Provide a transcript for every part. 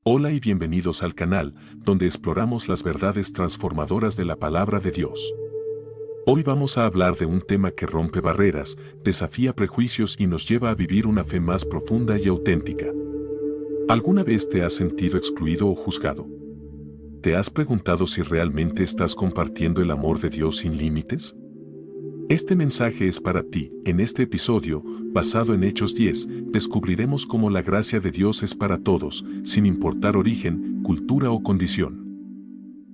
Hola y bienvenidos al canal, donde exploramos las verdades transformadoras de la palabra de Dios. Hoy vamos a hablar de un tema que rompe barreras, desafía prejuicios y nos lleva a vivir una fe más profunda y auténtica. ¿Alguna vez te has sentido excluido o juzgado? ¿Te has preguntado si realmente estás compartiendo el amor de Dios sin límites? Este mensaje es para ti. En este episodio, basado en Hechos 10, descubriremos cómo la gracia de Dios es para todos, sin importar origen, cultura o condición.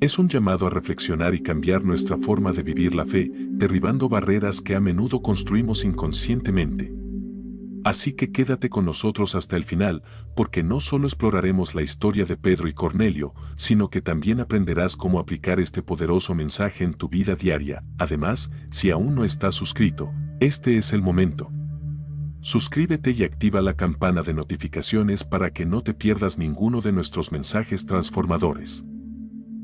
Es un llamado a reflexionar y cambiar nuestra forma de vivir la fe, derribando barreras que a menudo construimos inconscientemente. Así que quédate con nosotros hasta el final, porque no solo exploraremos la historia de Pedro y Cornelio, sino que también aprenderás cómo aplicar este poderoso mensaje en tu vida diaria. Además, si aún no estás suscrito, este es el momento. Suscríbete y activa la campana de notificaciones para que no te pierdas ninguno de nuestros mensajes transformadores.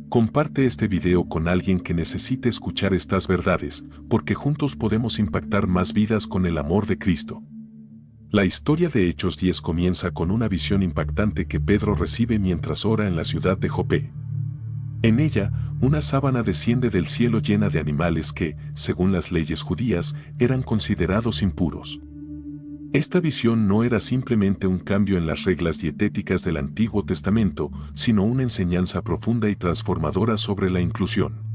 Comparte este video con alguien que necesite escuchar estas verdades, porque juntos podemos impactar más vidas con el amor de Cristo. La historia de Hechos 10 comienza con una visión impactante que Pedro recibe mientras ora en la ciudad de Jope. En ella, una sábana desciende del cielo llena de animales que, según las leyes judías, eran considerados impuros. Esta visión no era simplemente un cambio en las reglas dietéticas del Antiguo Testamento, sino una enseñanza profunda y transformadora sobre la inclusión.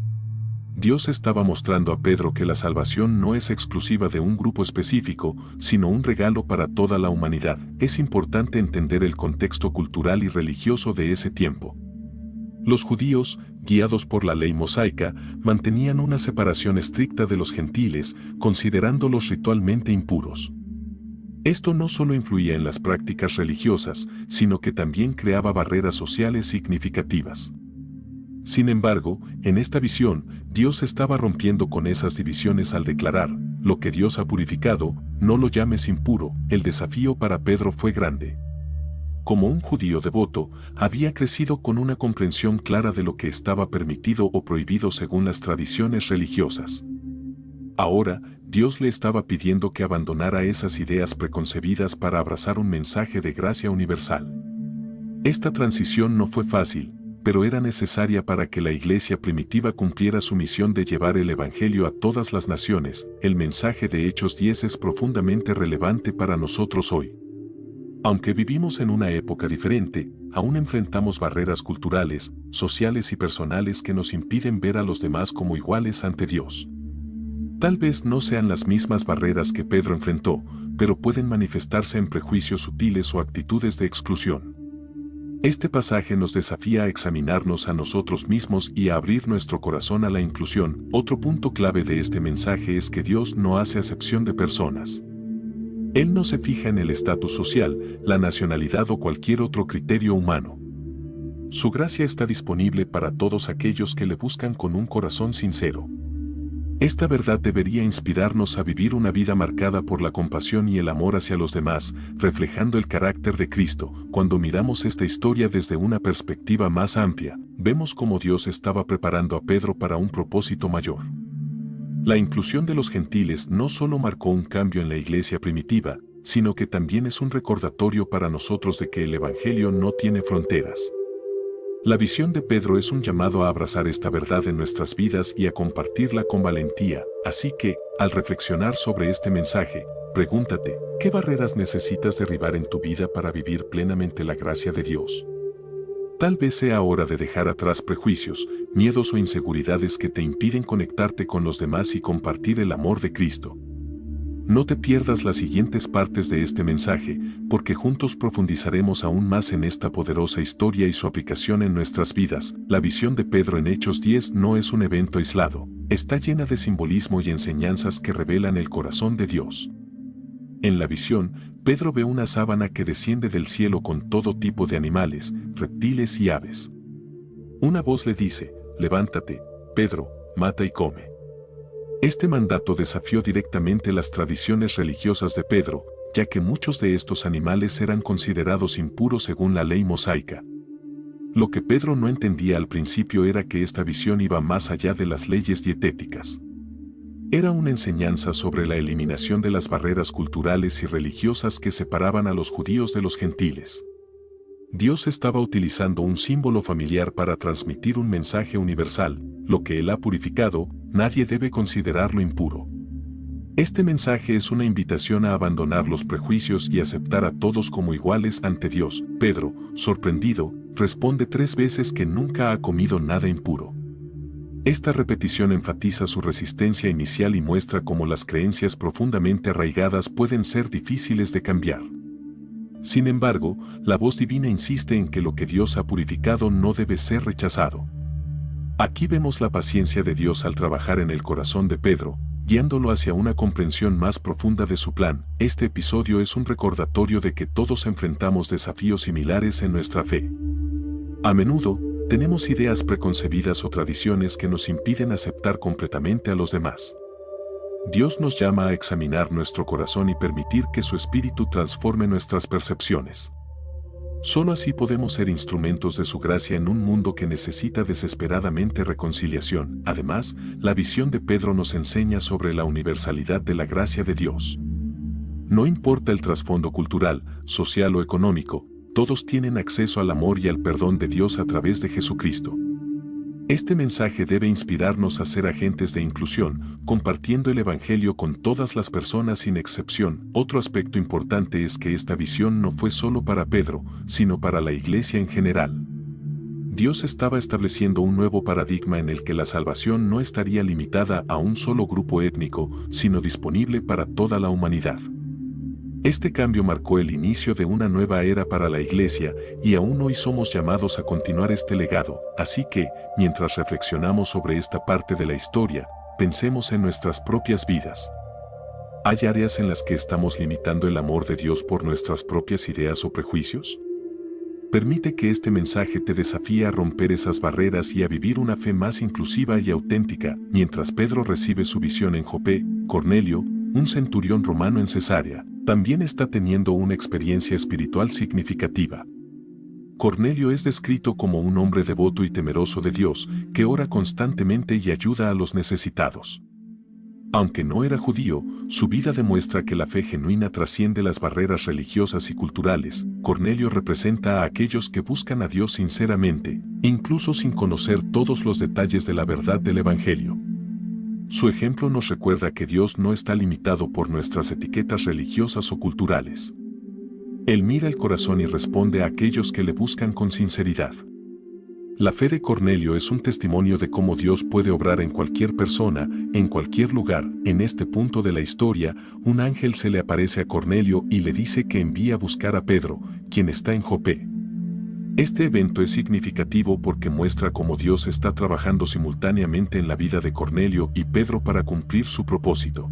Dios estaba mostrando a Pedro que la salvación no es exclusiva de un grupo específico, sino un regalo para toda la humanidad. Es importante entender el contexto cultural y religioso de ese tiempo. Los judíos, guiados por la ley mosaica, mantenían una separación estricta de los gentiles, considerándolos ritualmente impuros. Esto no solo influía en las prácticas religiosas, sino que también creaba barreras sociales significativas. Sin embargo, en esta visión, Dios estaba rompiendo con esas divisiones al declarar: lo que Dios ha purificado, no lo llames impuro. El desafío para Pedro fue grande. Como un judío devoto, había crecido con una comprensión clara de lo que estaba permitido o prohibido según las tradiciones religiosas. Ahora, Dios le estaba pidiendo que abandonara esas ideas preconcebidas para abrazar un mensaje de gracia universal. Esta transición no fue fácil, pero era necesaria para que la iglesia primitiva cumpliera su misión de llevar el Evangelio a todas las naciones. El mensaje de Hechos 10 es profundamente relevante para nosotros hoy. Aunque vivimos en una época diferente, aún enfrentamos barreras culturales, sociales y personales que nos impiden ver a los demás como iguales ante Dios. Tal vez no sean las mismas barreras que Pedro enfrentó, pero pueden manifestarse en prejuicios sutiles o actitudes de exclusión. Este pasaje nos desafía a examinarnos a nosotros mismos y a abrir nuestro corazón a la inclusión. Otro punto clave de este mensaje es que Dios no hace acepción de personas. Él no se fija en el estatus social, la nacionalidad o cualquier otro criterio humano. Su gracia está disponible para todos aquellos que le buscan con un corazón sincero. Esta verdad debería inspirarnos a vivir una vida marcada por la compasión y el amor hacia los demás, reflejando el carácter de Cristo. Cuando miramos esta historia desde una perspectiva más amplia, vemos cómo Dios estaba preparando a Pedro para un propósito mayor. La inclusión de los gentiles no solo marcó un cambio en la iglesia primitiva, sino que también es un recordatorio para nosotros de que el Evangelio no tiene fronteras. La visión de Pedro es un llamado a abrazar esta verdad en nuestras vidas y a compartirla con valentía. Así que, al reflexionar sobre este mensaje, pregúntate: ¿qué barreras necesitas derribar en tu vida para vivir plenamente la gracia de Dios? Tal vez sea hora de dejar atrás prejuicios, miedos o inseguridades que te impiden conectarte con los demás y compartir el amor de Cristo. No te pierdas las siguientes partes de este mensaje, porque juntos profundizaremos aún más en esta poderosa historia y su aplicación en nuestras vidas. La visión de Pedro en Hechos 10 no es un evento aislado, está llena de simbolismo y enseñanzas que revelan el corazón de Dios. En la visión, Pedro ve una sábana que desciende del cielo con todo tipo de animales, reptiles y aves. Una voz le dice: levántate, Pedro, mata y come. Este mandato desafió directamente las tradiciones religiosas de Pedro, ya que muchos de estos animales eran considerados impuros según la ley mosaica. Lo que Pedro no entendía al principio era que esta visión iba más allá de las leyes dietéticas. Era una enseñanza sobre la eliminación de las barreras culturales y religiosas que separaban a los judíos de los gentiles. Dios estaba utilizando un símbolo familiar para transmitir un mensaje universal: lo que Él ha purificado, nadie debe considerarlo impuro. Este mensaje es una invitación a abandonar los prejuicios y aceptar a todos como iguales ante Dios. Pedro, sorprendido, responde 3 veces que nunca ha comido nada impuro. Esta repetición enfatiza su resistencia inicial y muestra cómo las creencias profundamente arraigadas pueden ser difíciles de cambiar. Sin embargo, la voz divina insiste en que lo que Dios ha purificado no debe ser rechazado. Aquí vemos la paciencia de Dios al trabajar en el corazón de Pedro, guiándolo hacia una comprensión más profunda de su plan. Este episodio es un recordatorio de que todos enfrentamos desafíos similares en nuestra fe. A menudo, tenemos ideas preconcebidas o tradiciones que nos impiden aceptar completamente a los demás. Dios nos llama a examinar nuestro corazón y permitir que su Espíritu transforme nuestras percepciones. Solo así podemos ser instrumentos de su gracia en un mundo que necesita desesperadamente reconciliación. Además, la visión de Pedro nos enseña sobre la universalidad de la gracia de Dios. No importa el trasfondo cultural, social o económico, todos tienen acceso al amor y al perdón de Dios a través de Jesucristo. Este mensaje debe inspirarnos a ser agentes de inclusión, compartiendo el Evangelio con todas las personas sin excepción. Otro aspecto importante es que esta visión no fue solo para Pedro, sino para la Iglesia en general. Dios estaba estableciendo un nuevo paradigma en el que la salvación no estaría limitada a un solo grupo étnico, sino disponible para toda la humanidad. Este cambio marcó el inicio de una nueva era para la Iglesia, y aún hoy somos llamados a continuar este legado. Así que, mientras reflexionamos sobre esta parte de la historia, pensemos en nuestras propias vidas. ¿Hay áreas en las que estamos limitando el amor de Dios por nuestras propias ideas o prejuicios? Permite que este mensaje te desafíe a romper esas barreras y a vivir una fe más inclusiva y auténtica. Mientras Pedro recibe su visión en Jope, Cornelio, un centurión romano en Cesarea, también está teniendo una experiencia espiritual significativa. Cornelio es descrito como un hombre devoto y temeroso de Dios, que ora constantemente y ayuda a los necesitados. Aunque no era judío, su vida demuestra que la fe genuina trasciende las barreras religiosas y culturales. Cornelio representa a aquellos que buscan a Dios sinceramente, incluso sin conocer todos los detalles de la verdad del Evangelio. Su ejemplo nos recuerda que Dios no está limitado por nuestras etiquetas religiosas o culturales. Él mira el corazón y responde a aquellos que le buscan con sinceridad. La fe de Cornelio es un testimonio de cómo Dios puede obrar en cualquier persona, en cualquier lugar. En este punto de la historia, un ángel se le aparece a Cornelio y le dice que envía a buscar a Pedro, quien está en Jope. Este evento es significativo porque muestra cómo Dios está trabajando simultáneamente en la vida de Cornelio y Pedro para cumplir su propósito.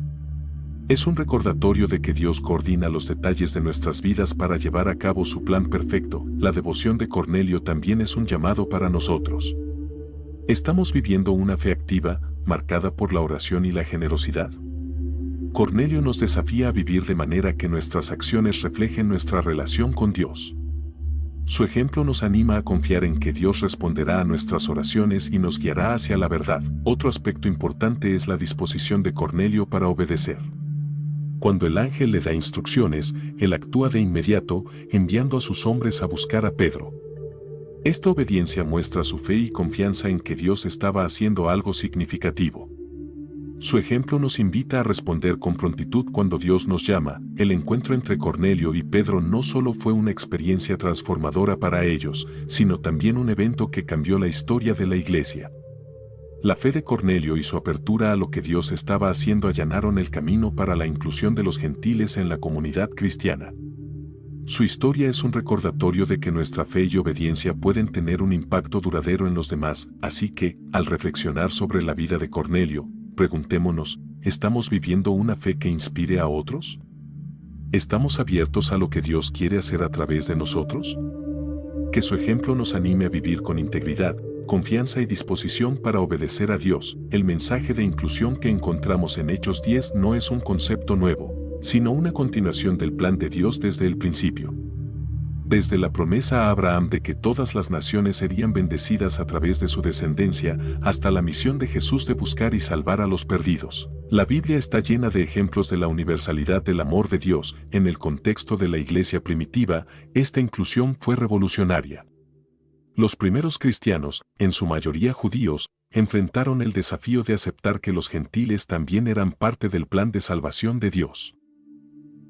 Es un recordatorio de que Dios coordina los detalles de nuestras vidas para llevar a cabo su plan perfecto. La devoción de Cornelio también es un llamado para nosotros. ¿Estamos viviendo una fe activa, marcada por la oración y la generosidad? Cornelio nos desafía a vivir de manera que nuestras acciones reflejen nuestra relación con Dios. Su ejemplo nos anima a confiar en que Dios responderá a nuestras oraciones y nos guiará hacia la verdad. Otro aspecto importante es la disposición de Cornelio para obedecer. Cuando el ángel le da instrucciones, él actúa de inmediato, enviando a sus hombres a buscar a Pedro. Esta obediencia muestra su fe y confianza en que Dios estaba haciendo algo significativo. Su ejemplo nos invita a responder con prontitud cuando Dios nos llama. El encuentro entre Cornelio y Pedro no solo fue una experiencia transformadora para ellos, sino también un evento que cambió la historia de la Iglesia. La fe de Cornelio y su apertura a lo que Dios estaba haciendo allanaron el camino para la inclusión de los gentiles en la comunidad cristiana. Su historia es un recordatorio de que nuestra fe y obediencia pueden tener un impacto duradero en los demás, así que, al reflexionar sobre la vida de Cornelio, preguntémonos, ¿estamos viviendo una fe que inspire a otros? ¿Estamos abiertos a lo que Dios quiere hacer a través de nosotros? Que su ejemplo nos anime a vivir con integridad, confianza y disposición para obedecer a Dios. El mensaje de inclusión que encontramos en Hechos 10 no es un concepto nuevo, sino una continuación del plan de Dios desde el principio. Desde la promesa a Abraham de que todas las naciones serían bendecidas a través de su descendencia, hasta la misión de Jesús de buscar y salvar a los perdidos. La Biblia está llena de ejemplos de la universalidad del amor de Dios. En el contexto de la iglesia primitiva, esta inclusión fue revolucionaria. Los primeros cristianos, en su mayoría judíos, enfrentaron el desafío de aceptar que los gentiles también eran parte del plan de salvación de Dios.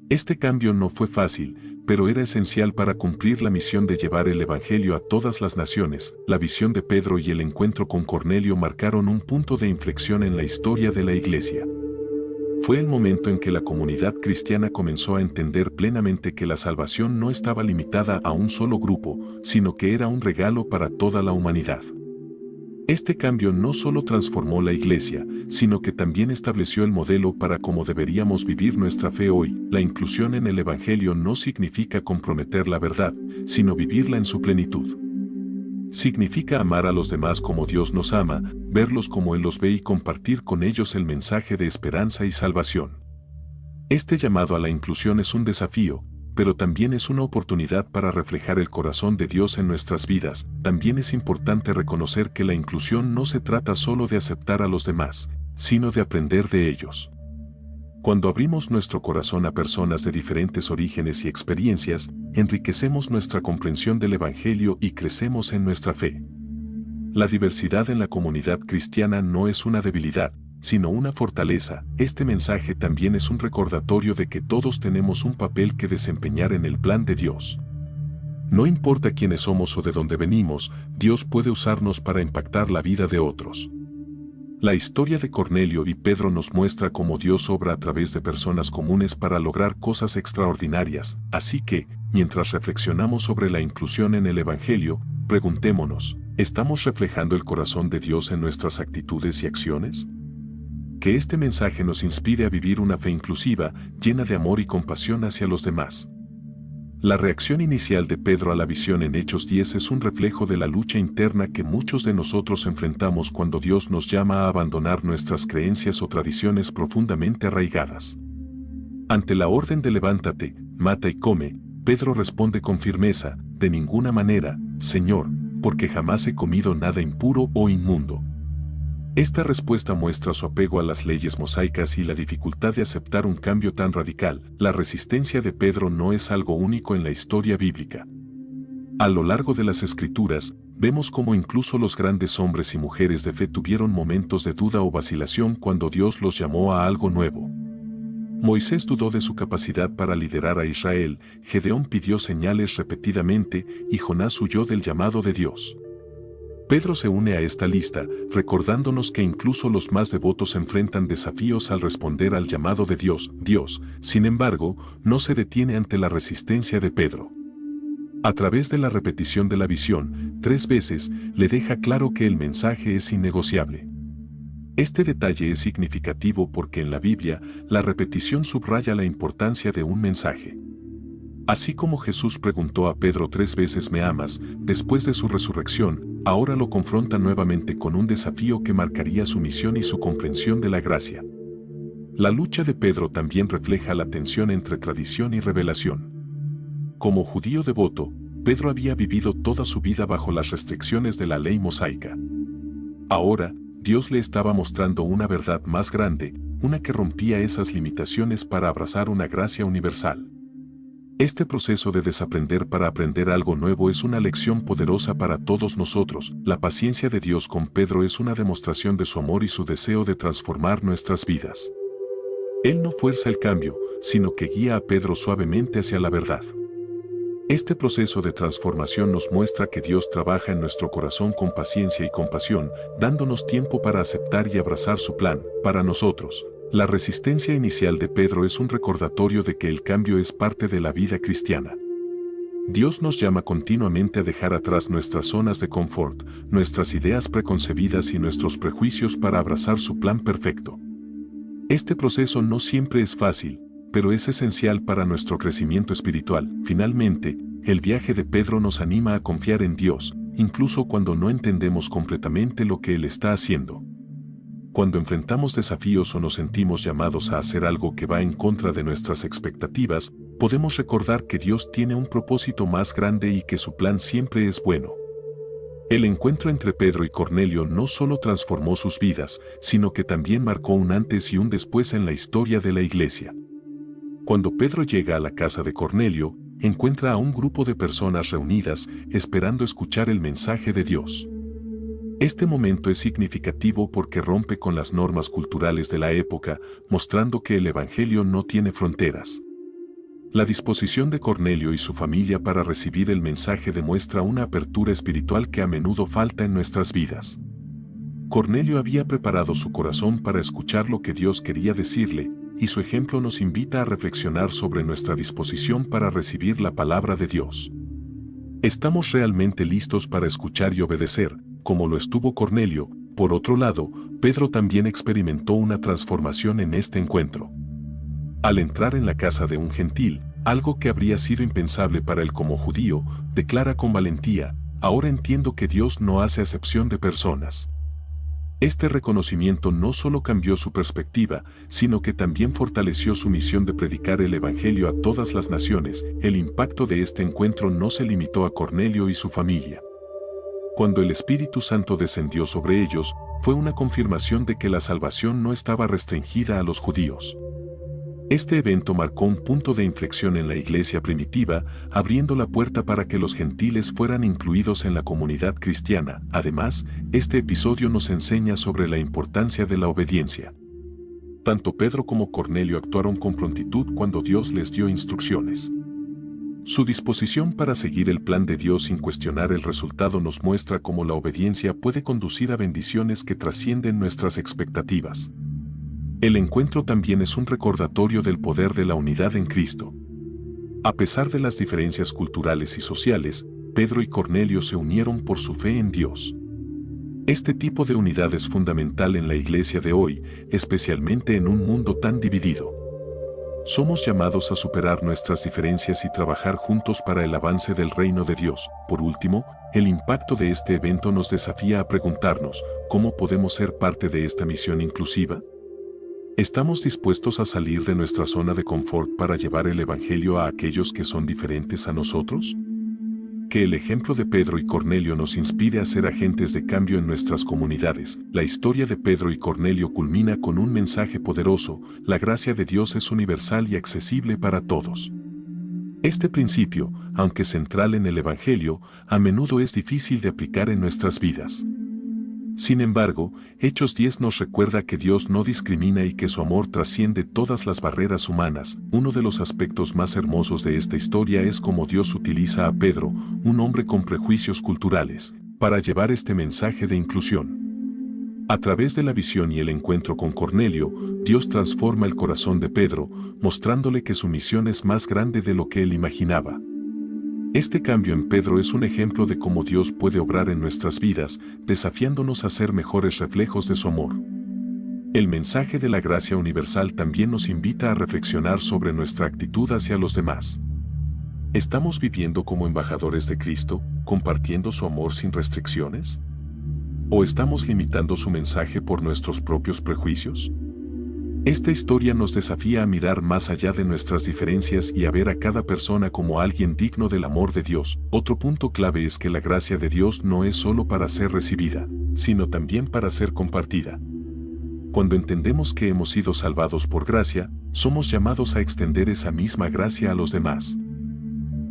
Este cambio no fue fácil, pero era esencial para cumplir la misión de llevar el Evangelio a todas las naciones. La visión de Pedro y el encuentro con Cornelio marcaron un punto de inflexión en la historia de la Iglesia. Fue el momento en que la comunidad cristiana comenzó a entender plenamente que la salvación no estaba limitada a un solo grupo, sino que era un regalo para toda la humanidad. Este cambio no solo transformó la Iglesia, sino que también estableció el modelo para cómo deberíamos vivir nuestra fe hoy. La inclusión en el Evangelio no significa comprometer la verdad, sino vivirla en su plenitud. Significa amar a los demás como Dios nos ama, verlos como Él los ve y compartir con ellos el mensaje de esperanza y salvación. Este llamado a la inclusión es un desafío, pero también es una oportunidad para reflejar el corazón de Dios en nuestras vidas. También es importante reconocer que la inclusión no se trata solo de aceptar a los demás, sino de aprender de ellos. Cuando abrimos nuestro corazón a personas de diferentes orígenes y experiencias, enriquecemos nuestra comprensión del Evangelio y crecemos en nuestra fe. La diversidad en la comunidad cristiana no es una debilidad, sino una fortaleza. Este mensaje también es un recordatorio de que todos tenemos un papel que desempeñar en el plan de Dios. No importa quiénes somos o de dónde venimos, Dios puede usarnos para impactar la vida de otros. La historia de Cornelio y Pedro nos muestra cómo Dios obra a través de personas comunes para lograr cosas extraordinarias. Así que, mientras reflexionamos sobre la inclusión en el Evangelio, preguntémonos, ¿estamos reflejando el corazón de Dios en nuestras actitudes y acciones? Que este mensaje nos inspire a vivir una fe inclusiva, llena de amor y compasión hacia los demás. La reacción inicial de Pedro a la visión en Hechos 10 es un reflejo de la lucha interna que muchos de nosotros enfrentamos cuando Dios nos llama a abandonar nuestras creencias o tradiciones profundamente arraigadas. Ante la orden de levántate, mata y come, Pedro responde con firmeza, de ninguna manera, Señor, porque jamás he comido nada impuro o inmundo. Esta respuesta muestra su apego a las leyes mosaicas y la dificultad de aceptar un cambio tan radical. La resistencia de Pedro no es algo único en la historia bíblica. A lo largo de las Escrituras, vemos cómo incluso los grandes hombres y mujeres de fe tuvieron momentos de duda o vacilación cuando Dios los llamó a algo nuevo. Moisés dudó de su capacidad para liderar a Israel, Gedeón pidió señales repetidamente y Jonás huyó del llamado de Dios. Pedro se une a esta lista, recordándonos que incluso los más devotos enfrentan desafíos al responder al llamado de Dios. Dios, sin embargo, no se detiene ante la resistencia de Pedro. A través de la repetición de la visión, 3 veces, le deja claro que el mensaje es innegociable. Este detalle es significativo porque en la Biblia, la repetición subraya la importancia de un mensaje. Así como Jesús preguntó a Pedro 3 veces ¿me amas? Después de su resurrección, ahora lo confronta nuevamente con un desafío que marcaría su misión y su comprensión de la gracia. La lucha de Pedro también refleja la tensión entre tradición y revelación. Como judío devoto, Pedro había vivido toda su vida bajo las restricciones de la ley mosaica. Ahora, Dios le estaba mostrando una verdad más grande, una que rompía esas limitaciones para abrazar una gracia universal. Este proceso de desaprender para aprender algo nuevo es una lección poderosa para todos nosotros. La paciencia de Dios con Pedro es una demostración de su amor y su deseo de transformar nuestras vidas. Él no fuerza el cambio, sino que guía a Pedro suavemente hacia la verdad. Este proceso de transformación nos muestra que Dios trabaja en nuestro corazón con paciencia y compasión, dándonos tiempo para aceptar y abrazar su plan para nosotros. La resistencia inicial de Pedro es un recordatorio de que el cambio es parte de la vida cristiana. Dios nos llama continuamente a dejar atrás nuestras zonas de confort, nuestras ideas preconcebidas y nuestros prejuicios para abrazar su plan perfecto. Este proceso no siempre es fácil, pero es esencial para nuestro crecimiento espiritual. Finalmente, el viaje de Pedro nos anima a confiar en Dios, incluso cuando no entendemos completamente lo que Él está haciendo. Cuando enfrentamos desafíos o nos sentimos llamados a hacer algo que va en contra de nuestras expectativas, podemos recordar que Dios tiene un propósito más grande y que su plan siempre es bueno. El encuentro entre Pedro y Cornelio no solo transformó sus vidas, sino que también marcó un antes y un después en la historia de la iglesia. Cuando Pedro llega a la casa de Cornelio, encuentra a un grupo de personas reunidas esperando escuchar el mensaje de Dios. Este momento es significativo porque rompe con las normas culturales de la época, mostrando que el Evangelio no tiene fronteras. La disposición de Cornelio y su familia para recibir el mensaje demuestra una apertura espiritual que a menudo falta en nuestras vidas. Cornelio había preparado su corazón para escuchar lo que Dios quería decirle, y su ejemplo nos invita a reflexionar sobre nuestra disposición para recibir la palabra de Dios. ¿Estamos realmente listos para escuchar y obedecer, como lo estuvo Cornelio? Por otro lado, Pedro también experimentó una transformación en este encuentro. Al entrar en la casa de un gentil, algo que habría sido impensable para él como judío, declara con valentía: ahora entiendo que Dios no hace acepción de personas. Este reconocimiento no solo cambió su perspectiva, sino que también fortaleció su misión de predicar el Evangelio a todas las naciones. El impacto de este encuentro no se limitó a Cornelio y su familia. Cuando el Espíritu Santo descendió sobre ellos, fue una confirmación de que la salvación no estaba restringida a los judíos. Este evento marcó un punto de inflexión en la iglesia primitiva, abriendo la puerta para que los gentiles fueran incluidos en la comunidad cristiana. Además, este episodio nos enseña sobre la importancia de la obediencia. Tanto Pedro como Cornelio actuaron con prontitud cuando Dios les dio instrucciones. Su disposición para seguir el plan de Dios sin cuestionar el resultado nos muestra cómo la obediencia puede conducir a bendiciones que trascienden nuestras expectativas. El encuentro también es un recordatorio del poder de la unidad en Cristo. A pesar de las diferencias culturales y sociales, Pedro y Cornelio se unieron por su fe en Dios. Este tipo de unidad es fundamental en la iglesia de hoy, especialmente en un mundo tan dividido. Somos llamados a superar nuestras diferencias y trabajar juntos para el avance del reino de Dios. Por último, el impacto de este evento nos desafía a preguntarnos: ¿cómo podemos ser parte de esta misión inclusiva? ¿Estamos dispuestos a salir de nuestra zona de confort para llevar el Evangelio a aquellos que son diferentes a nosotros? Que el ejemplo de Pedro y Cornelio nos inspire a ser agentes de cambio en nuestras comunidades. La historia de Pedro y Cornelio culmina con un mensaje poderoso: la gracia de Dios es universal y accesible para todos. Este principio, aunque central en el Evangelio, a menudo es difícil de aplicar en nuestras vidas. Sin embargo, Hechos 10 nos recuerda que Dios no discrimina y que su amor trasciende todas las barreras humanas. Uno de los aspectos más hermosos de esta historia es cómo Dios utiliza a Pedro, un hombre con prejuicios culturales, para llevar este mensaje de inclusión. A través de la visión y el encuentro con Cornelio, Dios transforma el corazón de Pedro, mostrándole que su misión es más grande de lo que él imaginaba. Este cambio en Pedro es un ejemplo de cómo Dios puede obrar en nuestras vidas, desafiándonos a ser mejores reflejos de su amor. El mensaje de la gracia universal también nos invita a reflexionar sobre nuestra actitud hacia los demás. ¿Estamos viviendo como embajadores de Cristo, compartiendo su amor sin restricciones? ¿O estamos limitando su mensaje por nuestros propios prejuicios? Esta historia nos desafía a mirar más allá de nuestras diferencias y a ver a cada persona como alguien digno del amor de Dios. Otro punto clave es que la gracia de Dios no es solo para ser recibida, sino también para ser compartida. Cuando entendemos que hemos sido salvados por gracia, somos llamados a extender esa misma gracia a los demás.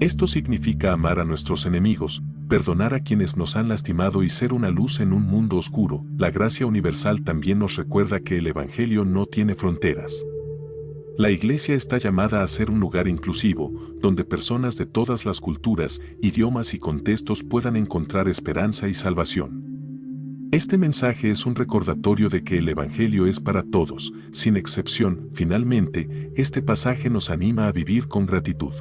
Esto significa amar a nuestros enemigos, perdonar a quienes nos han lastimado y ser una luz en un mundo oscuro. La gracia universal también nos recuerda que el Evangelio no tiene fronteras. La iglesia está llamada a ser un lugar inclusivo, donde personas de todas las culturas, idiomas y contextos puedan encontrar esperanza y salvación. Este mensaje es un recordatorio de que el Evangelio es para todos, sin excepción. Finalmente, este pasaje nos anima a vivir con gratitud.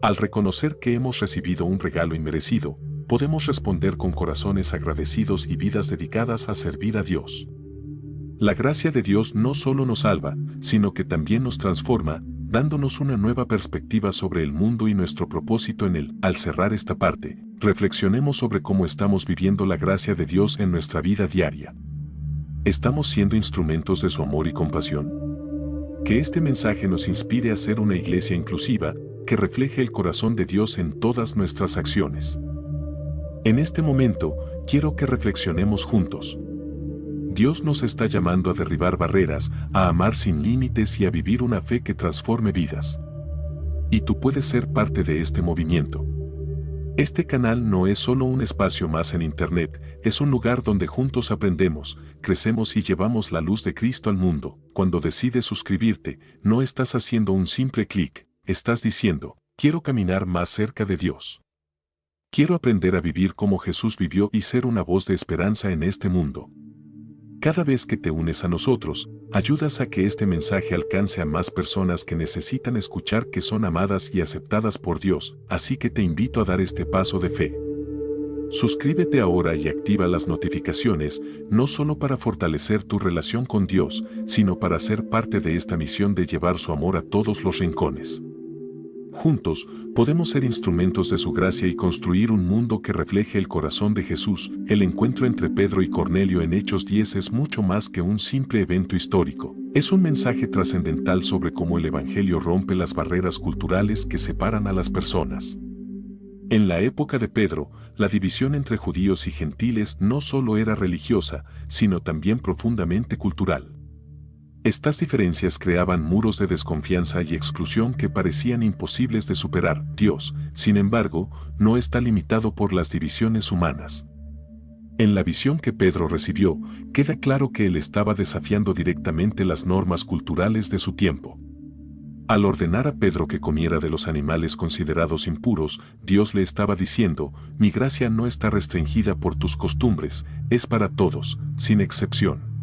Al reconocer que hemos recibido un regalo inmerecido, podemos responder con corazones agradecidos y vidas dedicadas a servir a Dios. La gracia de Dios no solo nos salva, sino que también nos transforma, dándonos una nueva perspectiva sobre el mundo y nuestro propósito en él. Al cerrar esta parte, reflexionemos sobre cómo estamos viviendo la gracia de Dios en nuestra vida diaria. ¿Estamos siendo instrumentos de su amor y compasión? Que este mensaje nos inspire a ser una iglesia inclusiva, que refleje el corazón de Dios en todas nuestras acciones. En este momento, quiero que reflexionemos juntos. Dios nos está llamando a derribar barreras, a amar sin límites y a vivir una fe que transforme vidas. Y tú puedes ser parte de este movimiento. Este canal no es solo un espacio más en Internet, es un lugar donde juntos aprendemos, crecemos y llevamos la luz de Cristo al mundo. Cuando decides suscribirte, no estás haciendo un simple clic, estás diciendo, quiero caminar más cerca de Dios. Quiero aprender a vivir como Jesús vivió y ser una voz de esperanza en este mundo. Cada vez que te unes a nosotros, ayudas a que este mensaje alcance a más personas que necesitan escuchar que son amadas y aceptadas por Dios, así que te invito a dar este paso de fe. Suscríbete ahora y activa las notificaciones, no solo para fortalecer tu relación con Dios, sino para ser parte de esta misión de llevar su amor a todos los rincones. Juntos, podemos ser instrumentos de su gracia y construir un mundo que refleje el corazón de Jesús. El encuentro entre Pedro y Cornelio en Hechos 10 es mucho más que un simple evento histórico. Es un mensaje trascendental sobre cómo el Evangelio rompe las barreras culturales que separan a las personas. En la época de Pedro, la división entre judíos y gentiles no solo era religiosa, sino también profundamente cultural. Estas diferencias creaban muros de desconfianza y exclusión que parecían imposibles de superar. Dios, sin embargo, no está limitado por las divisiones humanas. En la visión que Pedro recibió, queda claro que él estaba desafiando directamente las normas culturales de su tiempo. Al ordenar a Pedro que comiera de los animales considerados impuros, Dios le estaba diciendo, mi gracia no está restringida por tus costumbres, es para todos, sin excepción.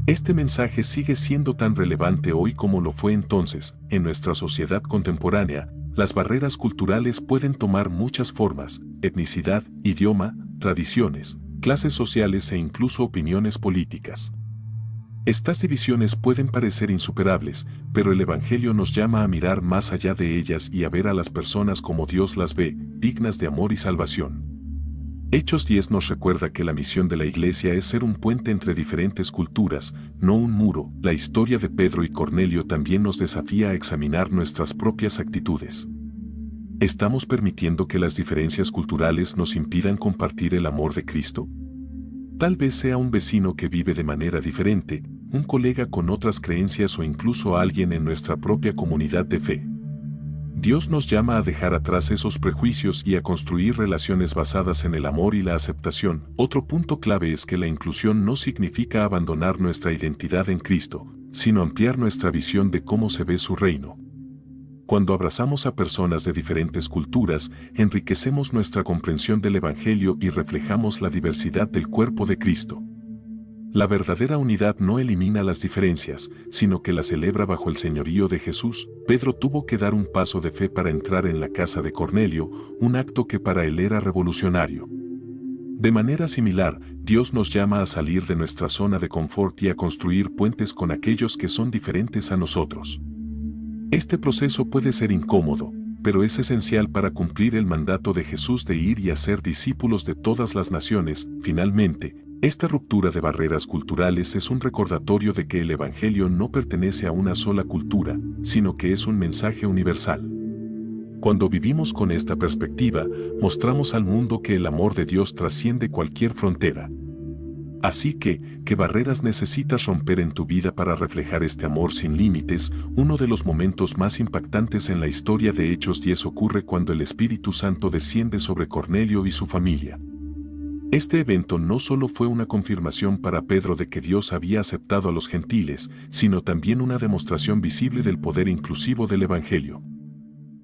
Este mensaje sigue siendo tan relevante hoy como lo fue entonces. En nuestra sociedad contemporánea, las barreras culturales pueden tomar muchas formas: etnicidad, idioma, tradiciones, clases sociales e incluso opiniones políticas. Estas divisiones pueden parecer insuperables, pero el Evangelio nos llama a mirar más allá de ellas y a ver a las personas como Dios las ve, dignas de amor y salvación. Hechos 10 nos recuerda que la misión de la iglesia es ser un puente entre diferentes culturas, no un muro. La historia de Pedro y Cornelio también nos desafía a examinar nuestras propias actitudes. ¿Estamos permitiendo que las diferencias culturales nos impidan compartir el amor de Cristo? Tal vez sea un vecino que vive de manera diferente, un colega con otras creencias o incluso alguien en nuestra propia comunidad de fe. Dios nos llama a dejar atrás esos prejuicios y a construir relaciones basadas en el amor y la aceptación. Otro punto clave es que la inclusión no significa abandonar nuestra identidad en Cristo, sino ampliar nuestra visión de cómo se ve su reino. Cuando abrazamos a personas de diferentes culturas, enriquecemos nuestra comprensión del Evangelio y reflejamos la diversidad del cuerpo de Cristo. La verdadera unidad no elimina las diferencias, sino que las celebra bajo el señorío de Jesús. Pedro tuvo que dar un paso de fe para entrar en la casa de Cornelio, un acto que para él era revolucionario. De manera similar, Dios nos llama a salir de nuestra zona de confort y a construir puentes con aquellos que son diferentes a nosotros. Este proceso puede ser incómodo, pero es esencial para cumplir el mandato de Jesús de ir y hacer discípulos de todas las naciones. Finalmente, esta ruptura de barreras culturales es un recordatorio de que el Evangelio no pertenece a una sola cultura, sino que es un mensaje universal. Cuando vivimos con esta perspectiva, mostramos al mundo que el amor de Dios trasciende cualquier frontera. Así que, ¿qué barreras necesitas romper en tu vida para reflejar este amor sin límites? Uno de los momentos más impactantes en la historia de Hechos 10 ocurre cuando el Espíritu Santo desciende sobre Cornelio y su familia. Este evento no solo fue una confirmación para Pedro de que Dios había aceptado a los gentiles, sino también una demostración visible del poder inclusivo del Evangelio.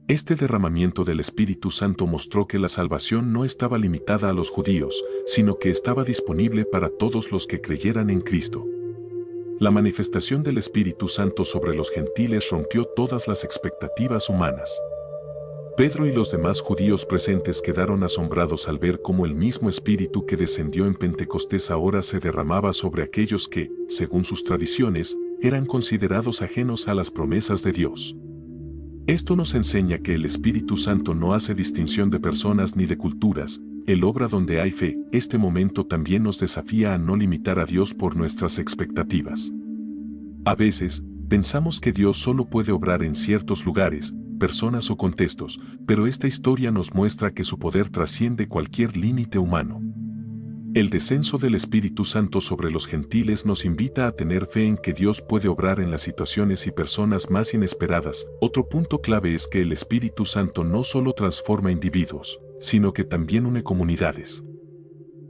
Este derramamiento del Espíritu Santo mostró que la salvación no estaba limitada a los judíos, sino que estaba disponible para todos los que creyeran en Cristo. La manifestación del Espíritu Santo sobre los gentiles rompió todas las expectativas humanas. Pedro y los demás judíos presentes quedaron asombrados al ver cómo el mismo Espíritu que descendió en Pentecostés ahora se derramaba sobre aquellos que, según sus tradiciones, eran considerados ajenos a las promesas de Dios. Esto nos enseña que el Espíritu Santo no hace distinción de personas ni de culturas. Él obra donde hay fe. Este momento también nos desafía a no limitar a Dios por nuestras expectativas. A veces, Pensamos que Dios solo puede obrar en ciertos lugares, personas o contextos, pero esta historia nos muestra que su poder trasciende cualquier límite humano. El descenso del Espíritu Santo sobre los gentiles nos invita a tener fe en que Dios puede obrar en las situaciones y personas más inesperadas. Otro punto clave es que el Espíritu Santo no solo transforma individuos, sino que también une comunidades.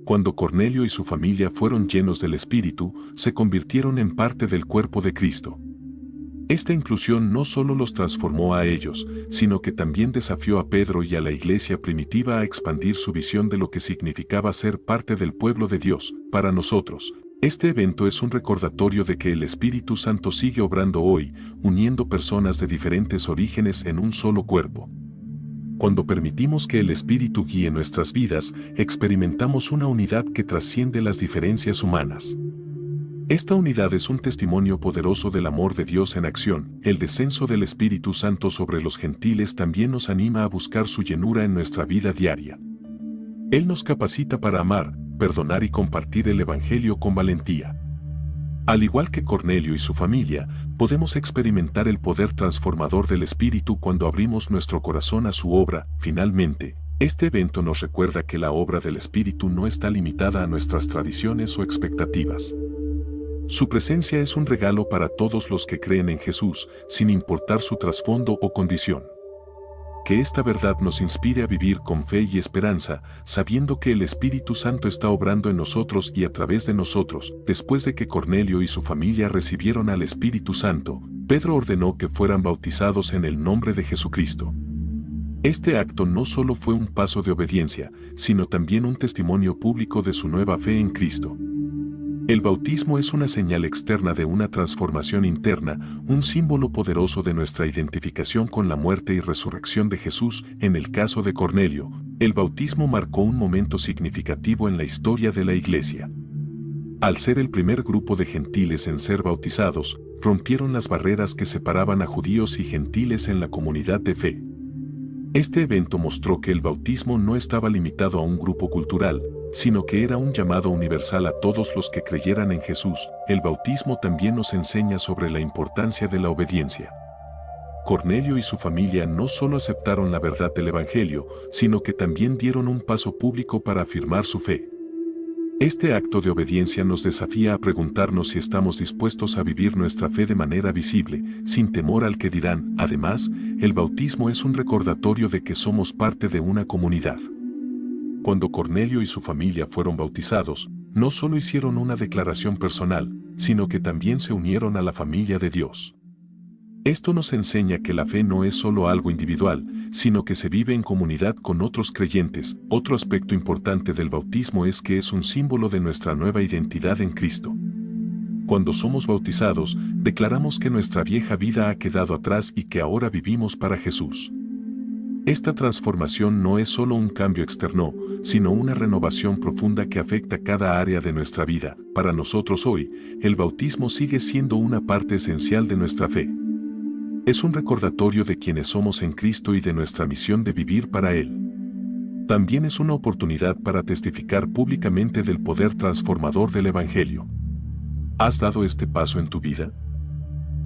Cuando Cornelio y su familia fueron llenos del Espíritu, se convirtieron en parte del cuerpo de Cristo. Esta inclusión no solo los transformó a ellos, sino que también desafió a Pedro y a la iglesia primitiva a expandir su visión de lo que significaba ser parte del pueblo de Dios. Para nosotros, este evento es un recordatorio de que el Espíritu Santo sigue obrando hoy, uniendo personas de diferentes orígenes en un solo cuerpo. Cuando permitimos que el Espíritu guíe nuestras vidas, experimentamos una unidad que trasciende las diferencias humanas. Esta unidad es un testimonio poderoso del amor de Dios en acción. El descenso del Espíritu Santo sobre los gentiles también nos anima a buscar su llenura en nuestra vida diaria. Él nos capacita para amar, perdonar y compartir el Evangelio con valentía. Al igual que Cornelio y su familia, podemos experimentar el poder transformador del Espíritu cuando abrimos nuestro corazón a su obra. Finalmente, este evento nos recuerda que la obra del Espíritu no está limitada a nuestras tradiciones o expectativas. Su presencia es un regalo para todos los que creen en Jesús, sin importar su trasfondo o condición. Que esta verdad nos inspire a vivir con fe y esperanza, sabiendo que el Espíritu Santo está obrando en nosotros y a través de nosotros. Después de que Cornelio y su familia recibieron al Espíritu Santo, Pedro ordenó que fueran bautizados en el nombre de Jesucristo. Este acto no solo fue un paso de obediencia, sino también un testimonio público de su nueva fe en Cristo. El bautismo es una señal externa de una transformación interna, un símbolo poderoso de nuestra identificación con la muerte y resurrección de Jesús. En el caso de Cornelio, el bautismo marcó un momento significativo en la historia de la Iglesia. Al ser el primer grupo de gentiles en ser bautizados, rompieron las barreras que separaban a judíos y gentiles en la comunidad de fe. Este evento mostró que el bautismo no estaba limitado a un grupo cultural, sino que era un llamado universal a todos los que creyeran en Jesús. El bautismo también nos enseña sobre la importancia de la obediencia. Cornelio y su familia no solo aceptaron la verdad del Evangelio, sino que también dieron un paso público para afirmar su fe. Este acto de obediencia nos desafía a preguntarnos si estamos dispuestos a vivir nuestra fe de manera visible, sin temor al que dirán. Además, el bautismo es un recordatorio de que somos parte de una comunidad. Cuando Cornelio y su familia fueron bautizados, no solo hicieron una declaración personal, sino que también se unieron a la familia de Dios. Esto nos enseña que la fe no es solo algo individual, sino que se vive en comunidad con otros creyentes. Otro aspecto importante del bautismo es que es un símbolo de nuestra nueva identidad en Cristo. Cuando somos bautizados, declaramos que nuestra vieja vida ha quedado atrás y que ahora vivimos para Jesús. Esta transformación no es solo un cambio externo, sino una renovación profunda que afecta cada área de nuestra vida. Para nosotros hoy, el bautismo sigue siendo una parte esencial de nuestra fe. Es un recordatorio de quienes somos en Cristo y de nuestra misión de vivir para Él. También es una oportunidad para testificar públicamente del poder transformador del Evangelio. ¿Has dado este paso en tu vida?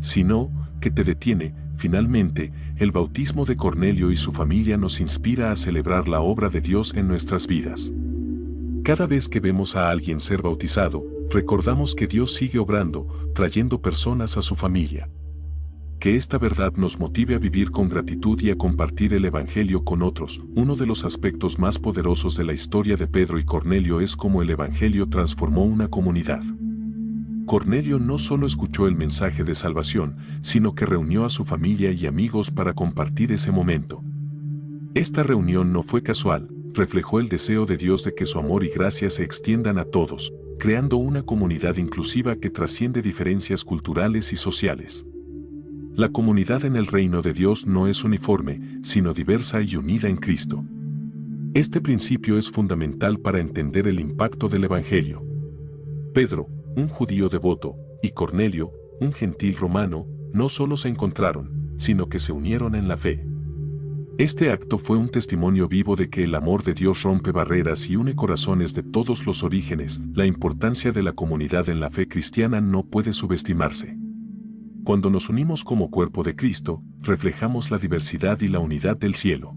Si no, ¿qué te detiene? Finalmente, el bautismo de Cornelio y su familia nos inspira a celebrar la obra de Dios en nuestras vidas. Cada vez que vemos a alguien ser bautizado, recordamos que Dios sigue obrando, trayendo personas a su familia. Que esta verdad nos motive a vivir con gratitud y a compartir el Evangelio con otros. Uno de los aspectos más poderosos de la historia de Pedro y Cornelio es cómo el Evangelio transformó una comunidad. Cornelio no solo escuchó el mensaje de salvación, sino que reunió a su familia y amigos para compartir ese momento. Esta reunión no fue casual, reflejó el deseo de Dios de que su amor y gracia se extiendan a todos, creando una comunidad inclusiva que trasciende diferencias culturales y sociales. La comunidad en el reino de Dios no es uniforme, sino diversa y unida en Cristo. Este principio es fundamental para entender el impacto del Evangelio. Pedro, un judío devoto, y Cornelio, un gentil romano, no solo se encontraron, sino que se unieron en la fe. Este acto fue un testimonio vivo de que el amor de Dios rompe barreras y une corazones de todos los orígenes. La importancia de la comunidad en la fe cristiana no puede subestimarse. Cuando nos unimos como cuerpo de Cristo, reflejamos la diversidad y la unidad del cielo.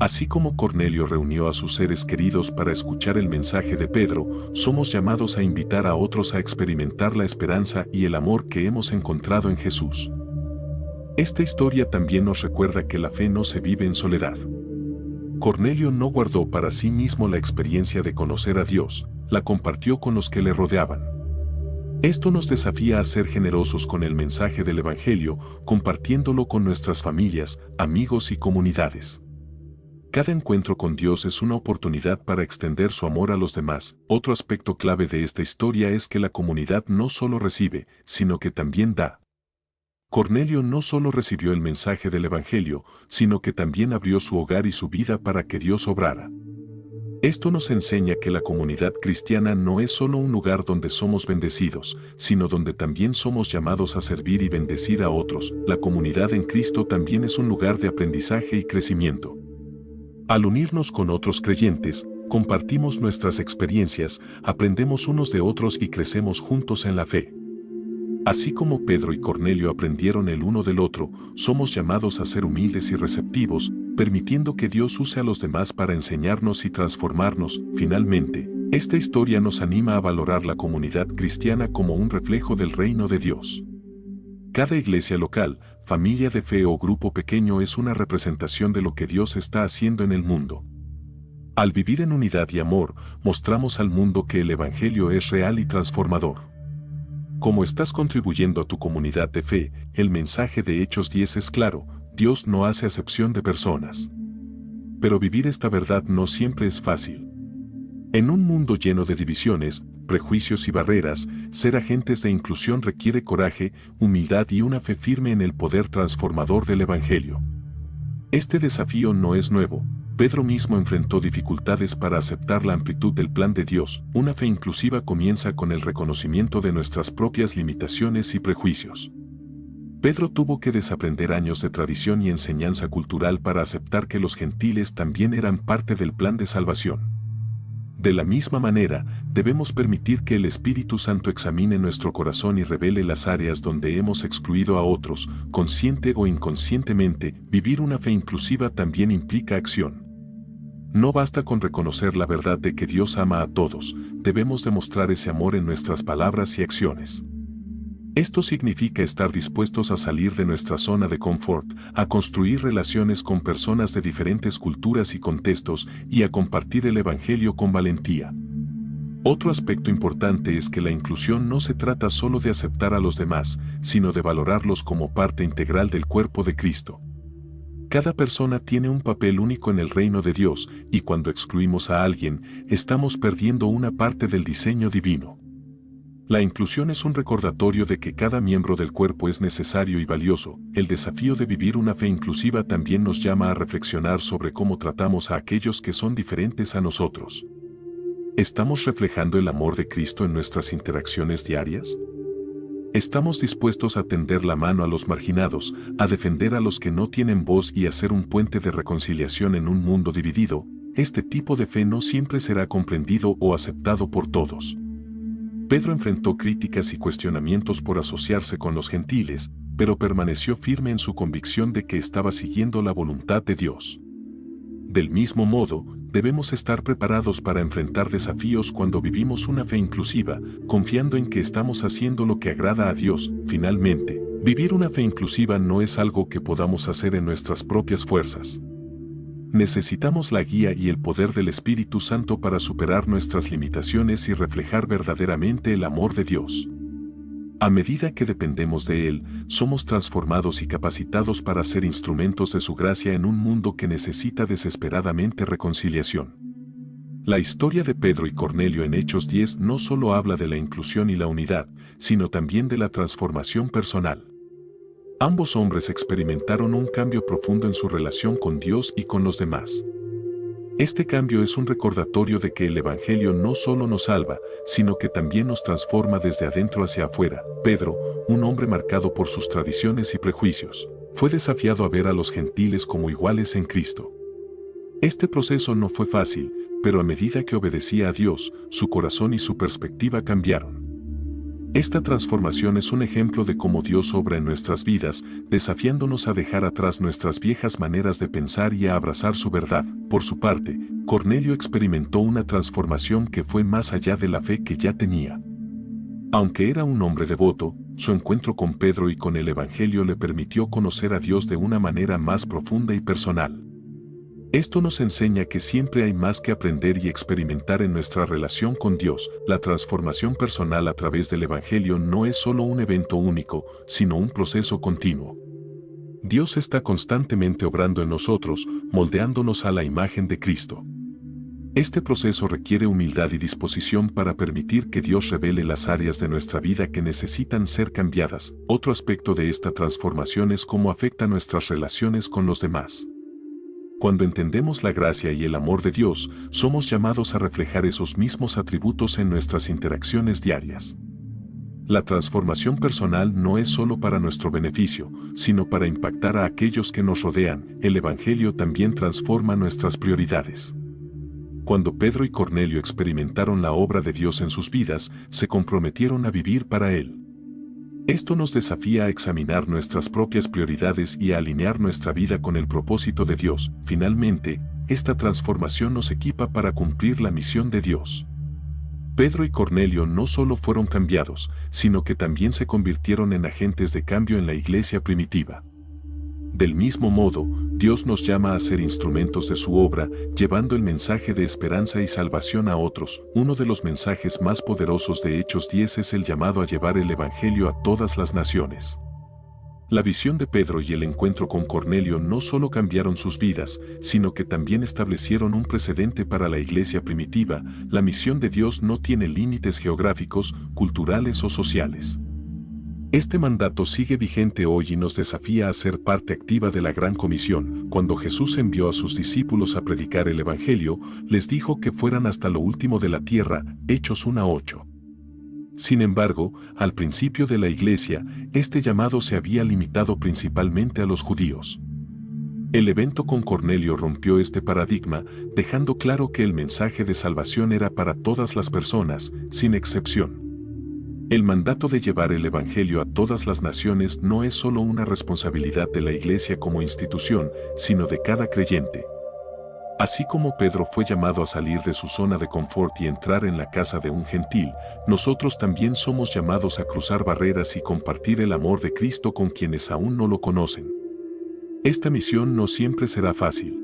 Así como Cornelio reunió a sus seres queridos para escuchar el mensaje de Pedro, somos llamados a invitar a otros a experimentar la esperanza y el amor que hemos encontrado en Jesús. Esta historia también nos recuerda que la fe no se vive en soledad. Cornelio no guardó para sí mismo la experiencia de conocer a Dios, la compartió con los que le rodeaban. Esto nos desafía a ser generosos con el mensaje del Evangelio, compartiéndolo con nuestras familias, amigos y comunidades. Cada encuentro con Dios es una oportunidad para extender su amor a los demás. Otro aspecto clave de esta historia es que la comunidad no solo recibe, sino que también da. Cornelio no solo recibió el mensaje del Evangelio, sino que también abrió su hogar y su vida para que Dios obrara. Esto nos enseña que la comunidad cristiana no es solo un lugar donde somos bendecidos, sino donde también somos llamados a servir y bendecir a otros. La comunidad en Cristo también es un lugar de aprendizaje y crecimiento. Al unirnos con otros creyentes, compartimos nuestras experiencias, aprendemos unos de otros y crecemos juntos en la fe. Así como Pedro y Cornelio aprendieron el uno del otro, somos llamados a ser humildes y receptivos, permitiendo que Dios use a los demás para enseñarnos y transformarnos. Finalmente, esta historia nos anima a valorar la comunidad cristiana como un reflejo del reino de Dios. Cada iglesia local, familia de fe o grupo pequeño es una representación de lo que Dios está haciendo en el mundo. Al vivir en unidad y amor, mostramos al mundo que el Evangelio es real y transformador. Como estás contribuyendo a tu comunidad de fe, el mensaje de Hechos 10 es claro: Dios no hace acepción de personas. Pero vivir esta verdad no siempre es fácil. En un mundo lleno de divisiones, prejuicios y barreras, ser agentes de inclusión requiere coraje, humildad y una fe firme en el poder transformador del Evangelio. Este desafío no es nuevo. Pedro mismo enfrentó dificultades para aceptar la amplitud del plan de Dios. Una fe inclusiva comienza con el reconocimiento de nuestras propias limitaciones y prejuicios. Pedro tuvo que desaprender años de tradición y enseñanza cultural para aceptar que los gentiles también eran parte del plan de salvación. De la misma manera, debemos permitir que el Espíritu Santo examine nuestro corazón y revele las áreas donde hemos excluido a otros, consciente o inconscientemente. Vivir una fe inclusiva también implica acción. No basta con reconocer la verdad de que Dios ama a todos, debemos demostrar ese amor en nuestras palabras y acciones. Esto significa estar dispuestos a salir de nuestra zona de confort, a construir relaciones con personas de diferentes culturas y contextos y a compartir el Evangelio con valentía. Otro aspecto importante es que la inclusión no se trata solo de aceptar a los demás, sino de valorarlos como parte integral del cuerpo de Cristo. Cada persona tiene un papel único en el reino de Dios, y cuando excluimos a alguien, estamos perdiendo una parte del diseño divino. La inclusión es un recordatorio de que cada miembro del cuerpo es necesario y valioso. El desafío de vivir una fe inclusiva también nos llama a reflexionar sobre cómo tratamos a aquellos que son diferentes a nosotros. ¿Estamos reflejando el amor de Cristo en nuestras interacciones diarias? ¿Estamos dispuestos a tender la mano a los marginados, a defender a los que no tienen voz y a ser un puente de reconciliación en un mundo dividido? Este tipo de fe no siempre será comprendido o aceptado por todos. Pedro enfrentó críticas y cuestionamientos por asociarse con los gentiles, pero permaneció firme en su convicción de que estaba siguiendo la voluntad de Dios. Del mismo modo, debemos estar preparados para enfrentar desafíos cuando vivimos una fe inclusiva, confiando en que estamos haciendo lo que agrada a Dios. Finalmente, vivir una fe inclusiva no es algo que podamos hacer en nuestras propias fuerzas. Necesitamos la guía y el poder del Espíritu Santo para superar nuestras limitaciones y reflejar verdaderamente el amor de Dios. A medida que dependemos de Él, somos transformados y capacitados para ser instrumentos de su gracia en un mundo que necesita desesperadamente reconciliación. La historia de Pedro y Cornelio en Hechos 10 no solo habla de la inclusión y la unidad, sino también de la transformación personal. Ambos hombres experimentaron un cambio profundo en su relación con Dios y con los demás. Este cambio es un recordatorio de que el Evangelio no solo nos salva, sino que también nos transforma desde adentro hacia afuera. Pedro, un hombre marcado por sus tradiciones y prejuicios, fue desafiado a ver a los gentiles como iguales en Cristo. Este proceso no fue fácil, pero a medida que obedecía a Dios, su corazón y su perspectiva cambiaron. Esta transformación es un ejemplo de cómo Dios obra en nuestras vidas, desafiándonos a dejar atrás nuestras viejas maneras de pensar y a abrazar su verdad. Por su parte, Cornelio experimentó una transformación que fue más allá de la fe que ya tenía. Aunque era un hombre devoto, su encuentro con Pedro y con el Evangelio le permitió conocer a Dios de una manera más profunda y personal. Esto nos enseña que siempre hay más que aprender y experimentar en nuestra relación con Dios. La transformación personal a través del Evangelio no es solo un evento único, sino un proceso continuo. Dios está constantemente obrando en nosotros, moldeándonos a la imagen de Cristo. Este proceso requiere humildad y disposición para permitir que Dios revele las áreas de nuestra vida que necesitan ser cambiadas. Otro aspecto de esta transformación es cómo afecta nuestras relaciones con los demás. Cuando entendemos la gracia y el amor de Dios, somos llamados a reflejar esos mismos atributos en nuestras interacciones diarias. La transformación personal no es solo para nuestro beneficio, sino para impactar a aquellos que nos rodean. El Evangelio también transforma nuestras prioridades. Cuando Pedro y Cornelio experimentaron la obra de Dios en sus vidas, se comprometieron a vivir para Él. Esto nos desafía a examinar nuestras propias prioridades y a alinear nuestra vida con el propósito de Dios. Finalmente, esta transformación nos equipa para cumplir la misión de Dios. Pedro y Cornelio no solo fueron cambiados, sino que también se convirtieron en agentes de cambio en la iglesia primitiva. Del mismo modo, Dios nos llama a ser instrumentos de su obra, llevando el mensaje de esperanza y salvación a otros. Uno de los mensajes más poderosos de Hechos 10 es el llamado a llevar el Evangelio a todas las naciones. La visión de Pedro y el encuentro con Cornelio no solo cambiaron sus vidas, sino que también establecieron un precedente para la iglesia primitiva. La misión de Dios no tiene límites geográficos, culturales o sociales. Este mandato sigue vigente hoy y nos desafía a ser parte activa de la Gran Comisión. Cuando Jesús envió a sus discípulos a predicar el Evangelio, les dijo que fueran hasta lo último de la tierra, Hechos 1:8. Sin embargo, al principio de la iglesia, este llamado se había limitado principalmente a los judíos. El evento con Cornelio rompió este paradigma, dejando claro que el mensaje de salvación era para todas las personas, sin excepción. El mandato de llevar el Evangelio a todas las naciones no es solo una responsabilidad de la Iglesia como institución, sino de cada creyente. Así como Pedro fue llamado a salir de su zona de confort y entrar en la casa de un gentil, nosotros también somos llamados a cruzar barreras y compartir el amor de Cristo con quienes aún no lo conocen. Esta misión no siempre será fácil.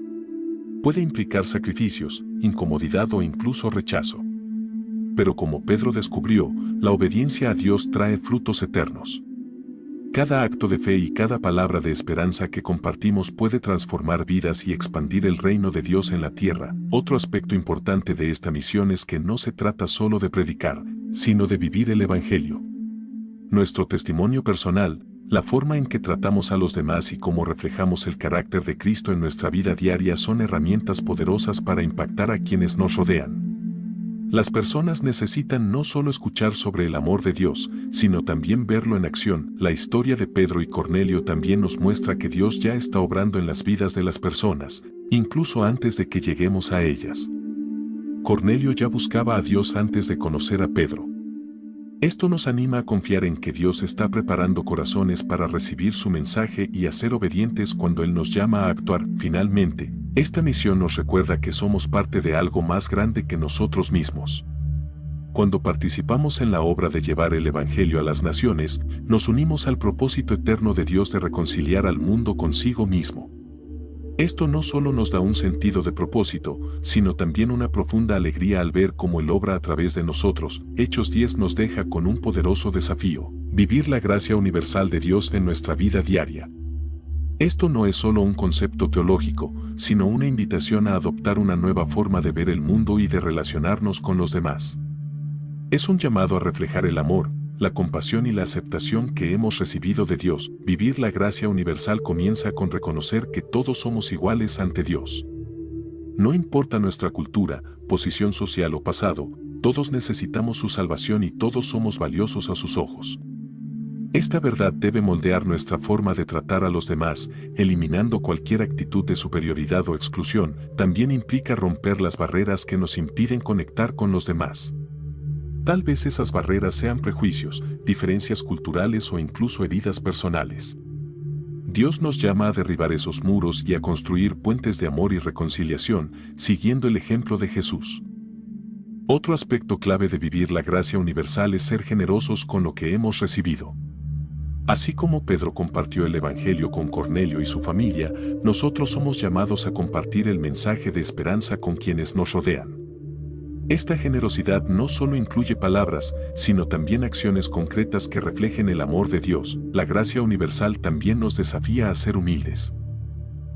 Puede implicar sacrificios, incomodidad o incluso rechazo. Pero como Pedro descubrió, la obediencia a Dios trae frutos eternos. Cada acto de fe y cada palabra de esperanza que compartimos puede transformar vidas y expandir el reino de Dios en la tierra. Otro aspecto importante de esta misión es que no se trata solo de predicar, sino de vivir el Evangelio. Nuestro testimonio personal, la forma en que tratamos a los demás y cómo reflejamos el carácter de Cristo en nuestra vida diaria son herramientas poderosas para impactar a quienes nos rodean. Las personas necesitan no solo escuchar sobre el amor de Dios, sino también verlo en acción. La historia de Pedro y Cornelio también nos muestra que Dios ya está obrando en las vidas de las personas, incluso antes de que lleguemos a ellas. Cornelio ya buscaba a Dios antes de conocer a Pedro. Esto nos anima a confiar en que Dios está preparando corazones para recibir su mensaje y a ser obedientes cuando Él nos llama a actuar. Finalmente, esta misión nos recuerda que somos parte de algo más grande que nosotros mismos. Cuando participamos en la obra de llevar el Evangelio a las naciones, nos unimos al propósito eterno de Dios de reconciliar al mundo consigo mismo. Esto no solo nos da un sentido de propósito, sino también una profunda alegría al ver cómo Él obra a través de nosotros. Hechos 10 nos deja con un poderoso desafío: vivir la gracia universal de Dios en nuestra vida diaria. Esto no es solo un concepto teológico, sino una invitación a adoptar una nueva forma de ver el mundo y de relacionarnos con los demás. Es un llamado a reflejar el amor, la compasión y la aceptación que hemos recibido de Dios. Vivir la gracia universal comienza con reconocer que todos somos iguales ante Dios. No importa nuestra cultura, posición social o pasado, todos necesitamos su salvación y todos somos valiosos a sus ojos. Esta verdad debe moldear nuestra forma de tratar a los demás, eliminando cualquier actitud de superioridad o exclusión. También implica romper las barreras que nos impiden conectar con los demás. Tal vez esas barreras sean prejuicios, diferencias culturales o incluso heridas personales. Dios nos llama a derribar esos muros y a construir puentes de amor y reconciliación, siguiendo el ejemplo de Jesús. Otro aspecto clave de vivir la gracia universal es ser generosos con lo que hemos recibido. Así como Pedro compartió el Evangelio con Cornelio y su familia, nosotros somos llamados a compartir el mensaje de esperanza con quienes nos rodean. Esta generosidad no solo incluye palabras, sino también acciones concretas que reflejen el amor de Dios. La gracia universal también nos desafía a ser humildes.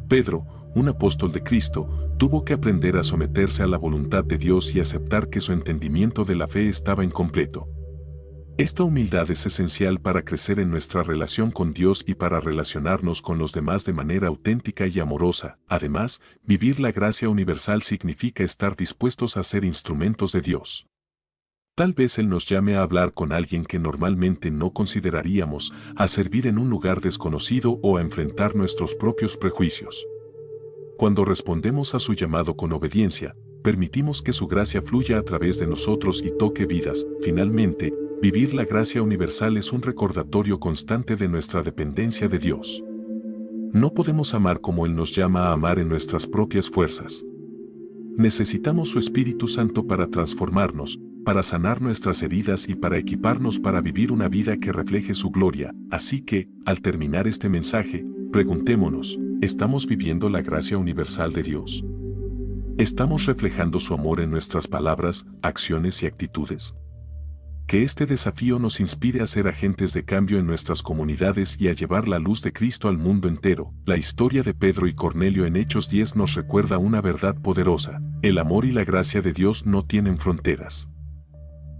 Pedro, un apóstol de Cristo, tuvo que aprender a someterse a la voluntad de Dios y aceptar que su entendimiento de la fe estaba incompleto. Esta humildad es esencial para crecer en nuestra relación con Dios y para relacionarnos con los demás de manera auténtica y amorosa. Además, vivir la gracia universal significa estar dispuestos a ser instrumentos de Dios. Tal vez Él nos llame a hablar con alguien que normalmente no consideraríamos, a servir en un lugar desconocido o a enfrentar nuestros propios prejuicios. Cuando respondemos a su llamado con obediencia, permitimos que su gracia fluya a través de nosotros y toque vidas. Finalmente, vivir la gracia universal es un recordatorio constante de nuestra dependencia de Dios. No podemos amar como Él nos llama a amar en nuestras propias fuerzas. Necesitamos su Espíritu Santo para transformarnos, para sanar nuestras heridas y para equiparnos para vivir una vida que refleje su gloria. Así que, al terminar este mensaje, preguntémonos, ¿estamos viviendo la gracia universal de Dios? ¿Estamos reflejando su amor en nuestras palabras, acciones y actitudes? Que este desafío nos inspire a ser agentes de cambio en nuestras comunidades y a llevar la luz de Cristo al mundo entero. La historia de Pedro y Cornelio en Hechos 10 nos recuerda una verdad poderosa: el amor y la gracia de Dios no tienen fronteras.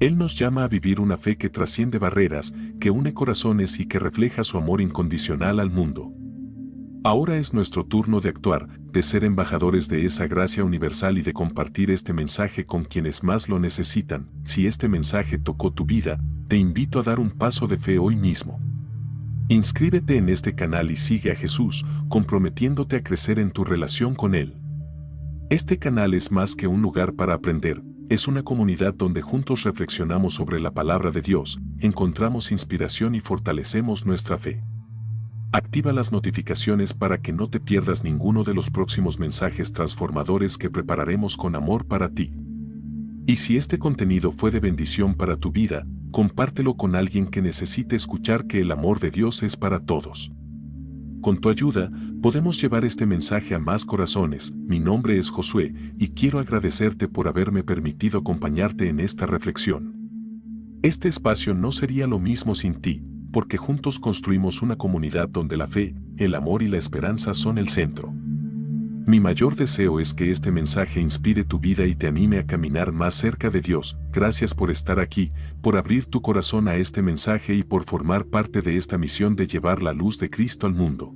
Él nos llama a vivir una fe que trasciende barreras, que une corazones y que refleja su amor incondicional al mundo. Ahora es nuestro turno de actuar, de ser embajadores de esa gracia universal y de compartir este mensaje con quienes más lo necesitan. Si este mensaje tocó tu vida, te invito a dar un paso de fe hoy mismo. Inscríbete en este canal y sigue a Jesús, comprometiéndote a crecer en tu relación con Él. Este canal es más que un lugar para aprender, es una comunidad donde juntos reflexionamos sobre la palabra de Dios, encontramos inspiración y fortalecemos nuestra fe. Activa las notificaciones para que no te pierdas ninguno de los próximos mensajes transformadores que prepararemos con amor para ti. Y si este contenido fue de bendición para tu vida, compártelo con alguien que necesite escuchar que el amor de Dios es para todos. Con tu ayuda, podemos llevar este mensaje a más corazones. Mi nombre es Josué, y quiero agradecerte por haberme permitido acompañarte en esta reflexión. Este espacio no sería lo mismo sin ti, porque juntos construimos una comunidad donde la fe, el amor y la esperanza son el centro. Mi mayor deseo es que este mensaje inspire tu vida y te anime a caminar más cerca de Dios. Gracias por estar aquí, por abrir tu corazón a este mensaje y por formar parte de esta misión de llevar la luz de Cristo al mundo.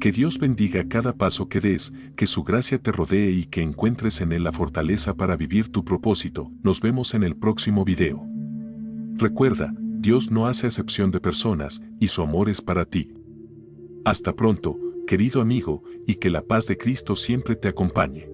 Que Dios bendiga cada paso que des, que su gracia te rodee y que encuentres en Él la fortaleza para vivir tu propósito. Nos vemos en el próximo video. Recuerda, Dios no hace acepción de personas, y su amor es para ti. Hasta pronto, querido amigo, y que la paz de Cristo siempre te acompañe.